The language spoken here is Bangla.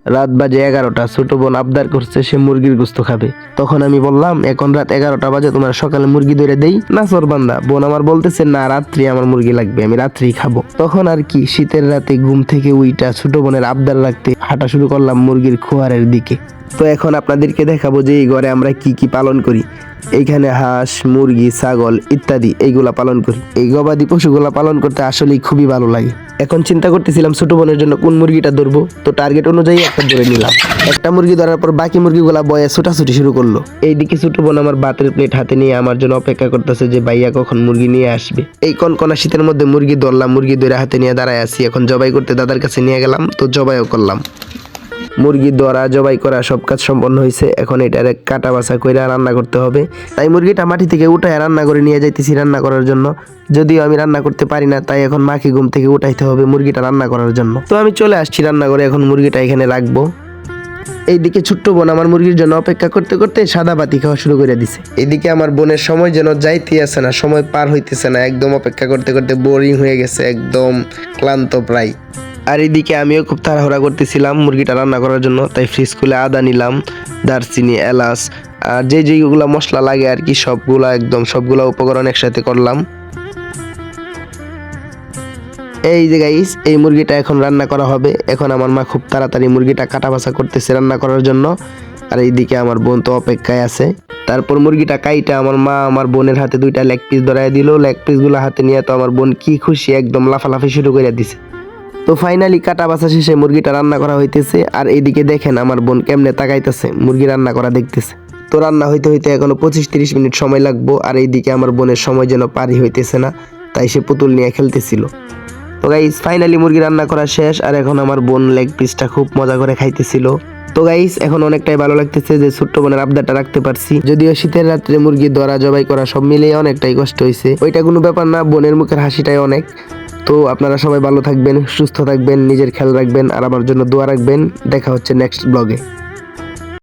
রাত বাজে 11টা। ছোট বোন আবদার করছে সে মুরগির গোস্ত খাবে। তখন আমি বললাম এখন রাত 11টা বাজে, তোমার সকালে মুরগি ধরে দেই না? বান্দা বোন আমার বলতেছে না, রাত্রি আমার মুরগি লাগবে, আমি রাত্রি খাবো। তখন আর কি শীতের রাতে ঘুম থেকে উইটা ছোট বোনের আবদার রাখতে হাঁটা শুরু করলাম মুরগির খোয়ারের দিকে। তো এখন আপনাদেরকে দেখাবো যে এই ঘরে আমরা কি কি পালন করি। এইখানে হাঁস, মুরগি, ছাগল ইত্যাদি এইগুলা পালন করি। এই গবাদি পশুগুলা পালন করতে আসলেই খুবই ভালো লাগে। এখন চিন্তা করতেছিলাম ছোট বোনের জন্য কোন মুরগিটা ধরবো। তো টার্গেট অনুযায়ী একটা ধরে নিলাম। একটা মুরগি ধরার পর বাকি মুরগিগুলা বয়ে ছোটাছুটি শুরু করলো। এইদিকে ছোট বোন আমার ভাতের প্লেট হাতে নিয়ে আমার জন্য অপেক্ষা করতেছে যে ভাইয়া কখন মুরগি নিয়ে আসবে। এই কনকনা শীতের মধ্যে মুরগি ধরলাম, মুরগি ধরে হাতে নিয়ে দাঁড়ায় আছি। এখন জবাই করতে দাদার কাছে নিয়ে গেলাম, তো জবাইও করলাম। মুরগি ধরা, জবাই করা সব কাজ সম্পন্ন হয়েছে। এখন এটার কাটা বাছা করে রান্না করতে হবে। তাই মুরগিটা মাটি থেকে উঠায় রান্না করে নিয়ে যাইতেছি রান্না করার জন্য। যদিও আমি রান্না করতে পারি না, তাই এখন মাকে ঘুম থেকে উঠাইতে হবে মুরগিটা রান্না করার জন্য। তো আমি চলে আসছি রান্না করে, এখন মুরগিটা এখানে রাখবো। এইদিকে ছোট্ট বোন আমার মুরগির জন্য অপেক্ষা করতে করতে সাদা বাতি খাওয়া শুরু করে দিছে। এইদিকে আমার বোনের সময় যেন যাইতে আসে না, সময় পার হইতেছে না। একদম অপেক্ষা করতে করতে বোরিং হয়ে গেছে, একদম ক্লান্ত প্রায়। আর এইদিকে আমিও খুব তাড়াহুড়া করতেছিলাম মুরগিটা রান্না করার জন্য। তাই ফ্রিজ খুলে আদা নিলাম, দারচিনি, এলাচ আর যেগুলা মশলা লাগে আর কি সবগুলা উপকরণ একসাথে করলাম। এই যে গাইস, এই মুরগিটা এখন রান্না করা হবে। এখন আমার মা খুব তাড়াতাড়ি মুরগিটা কাটা বাছা করতেছে রান্না করার জন্য। আর এইদিকে আমার বোন তো অপেক্ষায় আছে। তারপর মুরগিটা কাইটা আমার মা আমার বোনের হাতে 2টা লেগ পিস ধরাই দিল। লেগ পিসগুলো হাতে নিয়ে তো আমার বোন কি খুশি, একদম লাফালাফি শুরু করে দিছে। তো ফাইনালি কাটা বাছা শেষে মুরগিটা রান্না করা হইতেছে। আর এইদিকে দেখেন আমার বোন কেমনে তাকাইতেছে মুরগি রান্না করা দেখতেছে। তো রান্না হইতে হইতে এখনো 25-30 মিনিট সময় লাগবো। আর এইদিকে আমার বোনের সময় যেন পারি হইতেছে না, তাই সে পুতুল নিয়ে খেলতেছিল। তো গাইস ফাইনালি মুরগি রান্না করা শেষ। আর এখন আমার বোন লেগ পিসটা খুব মজা করে খাইতেছিল। তো গাইস এখন অনেকটাই ভালো লাগতেছে যে ছোট্ট বোনের আবদারটা রাখতে পারছি। যদিও শীতের রাত্রে মুরগি ধরা, জবাই করা সব মিলিয়ে অনেকটাই কষ্ট হয়েছে, ওইটা কোনো ব্যাপার না, বোনের মুখের হাসিটাই অনেক। তো আপনারা সবাই ভালো থাকবেন, সুস্থ থাকবেন, নিজের খেয়াল রাখবেন আর আমার জন্য দোয়া রাখবেন। দেখা হচ্ছে নেক্সট ব্লগে।